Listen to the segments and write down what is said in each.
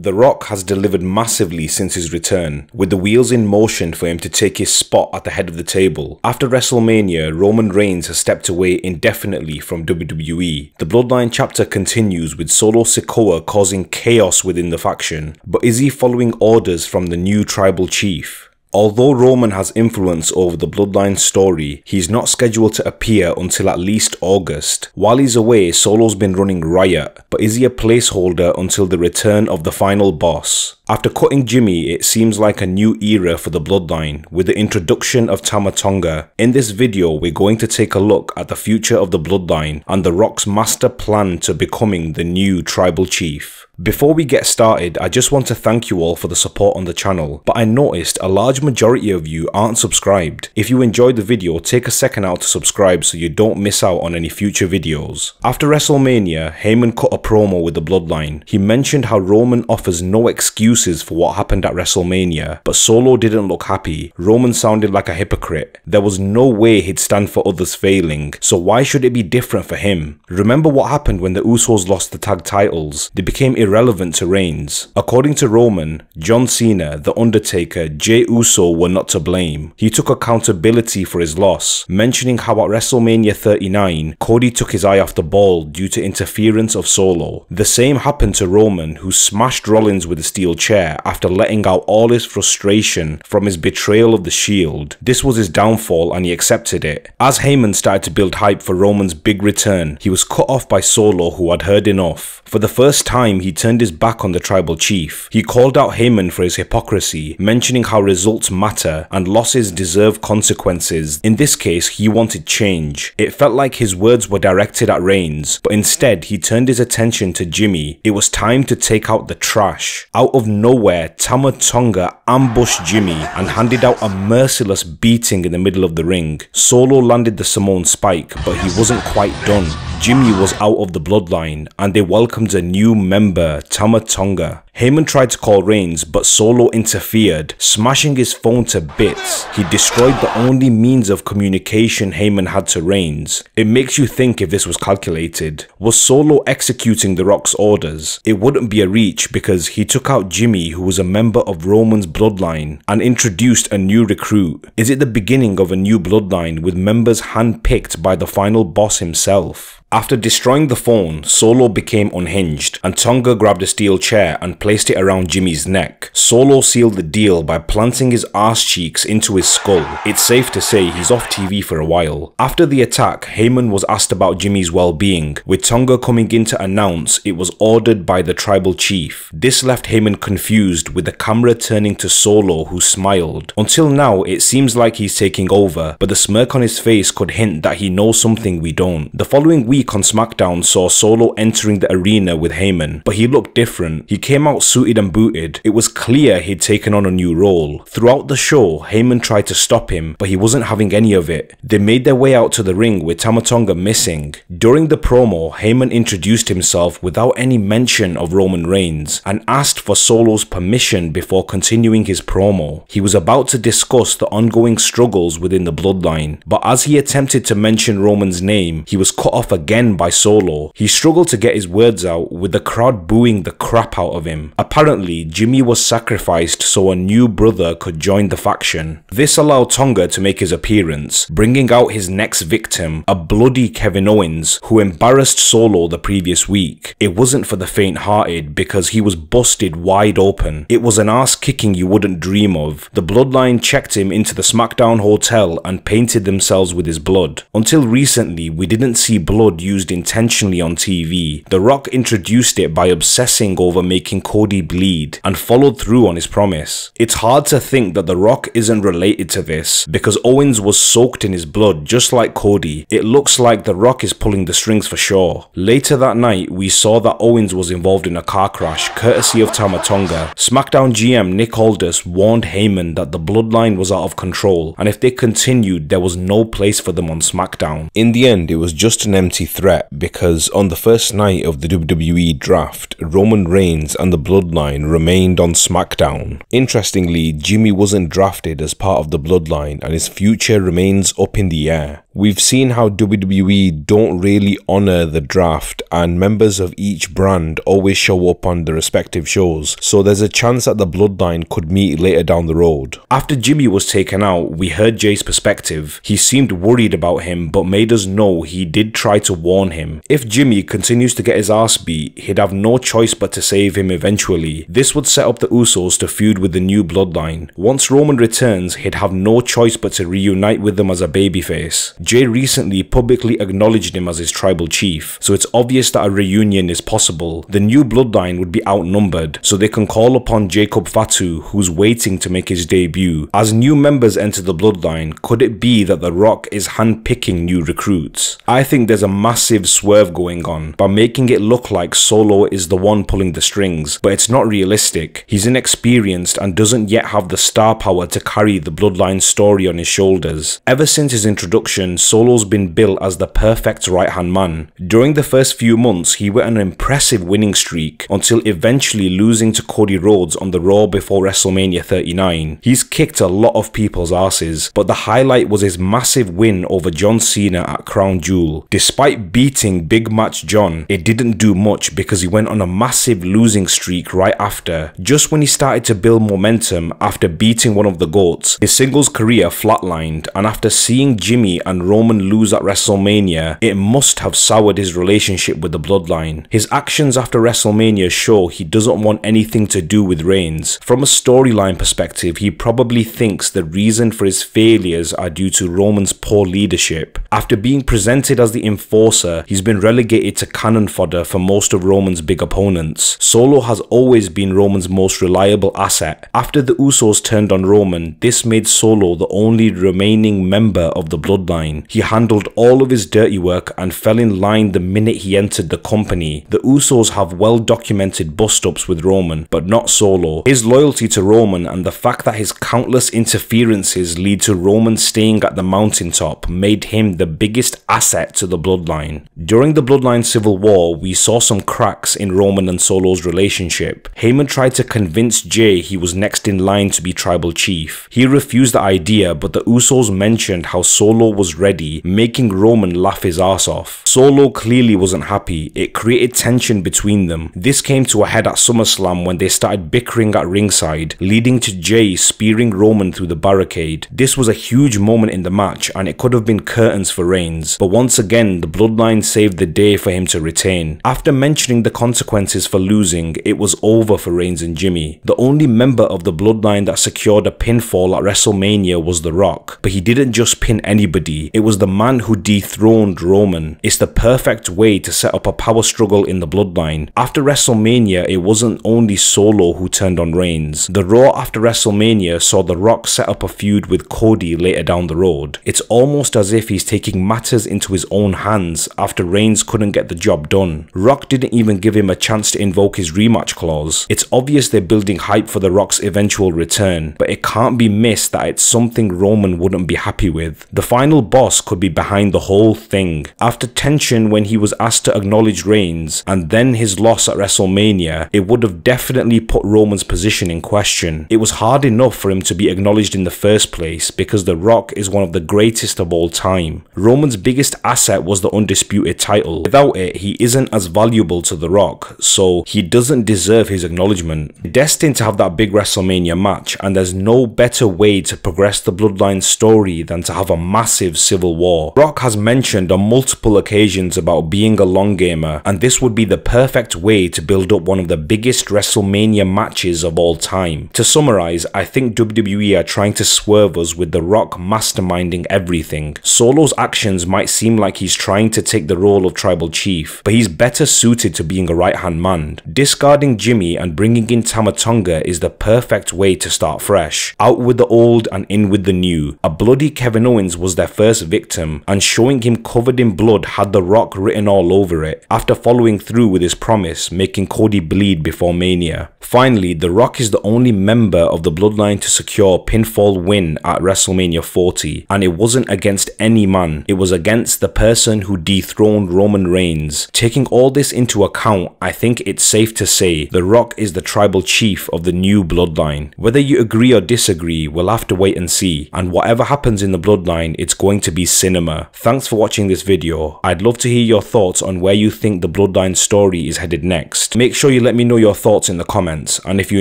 The Rock has delivered massively since his return, with the wheels in motion for him to take his spot at the head of the table. After WrestleMania, Roman Reigns has stepped away indefinitely from WWE. The Bloodline chapter continues with Solo Sikoa causing chaos within the faction, but is he following orders from the new tribal chief? Although Roman has influence over the Bloodline story, he's not scheduled to appear until at least August. While he's away, Solo's been running riot, but is he a placeholder until the return of the final boss? After cutting Jimmy, it seems like a new era for the Bloodline, with the introduction of Tama Tonga. In this video, we're going to take a look at the future of the Bloodline and The Rock's master plan to becoming the new tribal chief. Before we get started, I just want to thank you all for the support on the channel, but I noticed a large majority of you aren't subscribed. If you enjoyed the video, take a second out to subscribe so you don't miss out on any future videos. After WrestleMania, Heyman cut a promo with the Bloodline. He mentioned how Roman offers no excuses for what happened at WrestleMania, but Solo didn't look happy. Roman sounded like a hypocrite. There was no way he'd stand for others failing, so why should it be different for him? Remember what happened when the Usos lost the tag titles? They became irrelevant to Reigns. According to Roman, John Cena, The Undertaker, Jey Uso were not to blame. He took accountability for his loss, mentioning how at WrestleMania 39, Cody took his eye off the ball due to interference of Solo. The same happened to Roman, who smashed Rollins with a steel chair after letting out all his frustration from his betrayal of the Shield. This was his downfall and he accepted it. As Heyman started to build hype for Roman's big return, he was cut off by Solo, who had heard enough. For the first time, he turned his back on the tribal chief. He called out Heyman for his hypocrisy, mentioning how results matter and losses deserve consequences. In this case, he wanted change. It felt like his words were directed at Reigns, but instead he turned his attention to Jimmy. It was time to take out the trash. Out of nowhere, Tama Tonga ambushed Jimmy and handed out a merciless beating in the middle of the ring. Solo landed the Samoan spike, but he wasn't quite done. Jimmy was out of the Bloodline, and they welcomed a new member, Tama Tonga. Heyman tried to call Reigns, but Solo interfered, smashing his phone to bits. He destroyed the only means of communication Heyman had to Reigns. It makes you think if this was calculated. Was Solo executing The Rock's orders? It wouldn't be a reach because he took out Jimmy, who was a member of Roman's Bloodline, and introduced a new recruit. Is it the beginning of a new Bloodline with members handpicked by the final boss himself? After destroying the phone, Solo became unhinged, and Tonga grabbed a steel chair and placed it around Jimmy's neck. Solo sealed the deal by planting his arse cheeks into his skull. It's safe to say he's off TV for a while. After the attack, Heyman was asked about Jimmy's well-being, with Tonga coming in to announce it was ordered by the tribal chief. This left Heyman confused, with the camera turning to Solo, who smiled. Until now, it seems like he's taking over, but the smirk on his face could hint that he knows something we don't. The following week on SmackDown saw Solo entering the arena with Heyman, but he looked different. He came out suited and booted. It was clear he'd taken on a new role. Throughout the show, Heyman tried to stop him, but he wasn't having any of it. They made their way out to the ring with Tama Tonga missing. During the promo, Heyman introduced himself without any mention of Roman Reigns and asked for Solo's permission before continuing his promo. He was about to discuss the ongoing struggles within the Bloodline, but as he attempted to mention Roman's name, he was cut off again by Solo. He struggled to get his words out, with the crowd booing the crap out of him. Apparently, Jimmy was sacrificed so a new brother could join the faction. This allowed Tonga to make his appearance, bringing out his next victim, a bloody Kevin Owens, who embarrassed Solo the previous week. It wasn't for the faint-hearted because he was busted wide open. It was an arse kicking you wouldn't dream of. The Bloodline checked him into the SmackDown hotel and painted themselves with his blood. Until recently, we didn't see blood used intentionally on TV. The Rock introduced it by obsessing over making Cody bleed and followed through on his promise. It's hard to think that The Rock isn't related to this because Owens was soaked in his blood just like Cody. It looks like The Rock is pulling the strings for sure. Later that night, we saw that Owens was involved in a car crash courtesy of Tama Tonga. SmackDown GM Nick Aldis warned Heyman that the Bloodline was out of control, and if they continued, there was no place for them on SmackDown. In the end, it was just an empty threat because on the first night of the WWE draft, Roman Reigns and the Bloodline remained on SmackDown. Interestingly, Jimmy wasn't drafted as part of the Bloodline and his future remains up in the air. We've seen how WWE don't really honor the draft, and members of each brand always show up on the respective shows, so there's a chance that the Bloodline could meet later down the road. After Jimmy was taken out, we heard Jey's perspective. He seemed worried about him, but made us know he did try to warn him. If Jimmy continues to get his ass beat, he'd have no choice but to save him eventually. This would set up the Usos to feud with the new Bloodline. Once Roman returns, he'd have no choice but to reunite with them as a babyface. Jey recently publicly acknowledged him as his tribal chief, so it's obvious that a reunion is possible. The new Bloodline would be outnumbered, so they can call upon Jacob Fatu, who's waiting to make his debut. As new members enter the Bloodline, could it be that The Rock is handpicking new recruits? I think there's a massive swerve going on by making it look like Solo is the one pulling the strings, but it's not realistic. He's inexperienced and doesn't yet have the star power to carry the Bloodline story on his shoulders. Ever since his introduction, Solo's been built as the perfect right-hand man. During the first few months, he went on an impressive winning streak until eventually losing to Cody Rhodes on the Raw before WrestleMania 39. He's kicked a lot of people's asses, but the highlight was his massive win over John Cena at Crown Jewel. Despite beating Big Match John, it didn't do much because he went on a massive losing streak right after. Just when he started to build momentum after beating one of the GOATs, his singles career flatlined, and after seeing Jimmy and Roman lose at WrestleMania, it must have soured his relationship with the Bloodline. His actions after WrestleMania show he doesn't want anything to do with Reigns. From a storyline perspective, he probably thinks the reason for his failures are due to Roman's poor leadership. After being presented as the enforcer, he's been relegated to cannon fodder for most of Roman's big opponents. Solo has always been Roman's most reliable asset. After the Usos turned on Roman, this made Solo the only remaining member of the Bloodline. He handled all of his dirty work and fell in line the minute he entered the company. The Usos have well documented bust-ups with Roman, but not Solo. His loyalty to Roman and the fact that his countless interferences lead to Roman staying at the mountaintop made him the biggest asset to the Bloodline. During the Bloodline Civil War, we saw some cracks in Roman and Solo's relationship. Heyman tried to convince Jey he was next in line to be tribal chief. He refused the idea, but the Usos mentioned how Solo was ready, making Roman laugh his ass off. Solo clearly wasn't happy. It created tension between them. This came to a head at SummerSlam when they started bickering at ringside, leading to Jey spearing Roman through the barricade. This was a huge moment in the match, and it could have been curtains for Reigns, but once again the Bloodline saved the day for him to retain. After mentioning the consequences for losing, it was over for Reigns and Jimmy. The only member of the Bloodline that secured a pinfall at WrestleMania was The Rock, but he didn't just pin anybody. It was the man who dethroned Roman. It's the perfect way to set up a power struggle in the Bloodline. After WrestleMania, it wasn't only Solo who turned on Reigns. The Raw after WrestleMania saw The Rock set up a feud with Cody later down the road. It's almost as if he's taking matters into his own hands after Reigns couldn't get the job done. Rock didn't even give him a chance to invoke his rematch clause. It's obvious they're building hype for The Rock's eventual return, but it can't be missed that it's something Roman wouldn't be happy with. The final boss could be behind the whole thing. After tension when he was asked to acknowledge Reigns, and then his loss at WrestleMania, it would have definitely put Roman's position in question. It was hard enough for him to be acknowledged in the first place because The Rock is one of the greatest of all time. Roman's biggest asset was the undisputed title. Without it, he isn't as valuable to The Rock, so he doesn't deserve his acknowledgement. Destined to have that big WrestleMania match, and there's no better way to progress the Bloodline story than to have a massive civil war. Rock has mentioned on multiple occasions about being a long gamer, and this would be the perfect way to build up one of the biggest WrestleMania matches of all time. To summarize, I think WWE are trying to swerve us with The Rock masterminding everything. Solo's actions might seem like he's trying to take the role of tribal chief, but he's better suited to being a right-hand man. Discarding Jimmy and bringing in Tama Tonga is the perfect way to start fresh. Out with the old and in with the new. A bloody Kevin Owens was their first victim, and showing him covered in blood had The Rock written all over it, after following through with his promise, making Cody bleed before Mania. Finally, The Rock is the only member of the Bloodline to secure a pinfall win at WrestleMania 40, and it wasn't against any man, it was against the person who dethroned Roman Reigns. Taking all this into account, I think it's safe to say The Rock is the tribal chief of the new Bloodline. Whether you agree or disagree, we'll have to wait and see, and whatever happens in the Bloodline, it's going to to be cinema. Thanks for watching this video. I'd love to hear your thoughts on where you think the Bloodline story is headed next. Make sure you let me know your thoughts in the comments, and if you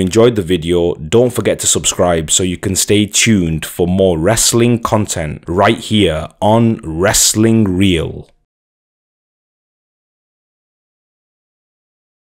enjoyed the video, don't forget to subscribe so you can stay tuned for more wrestling content right here on Wrestling Real.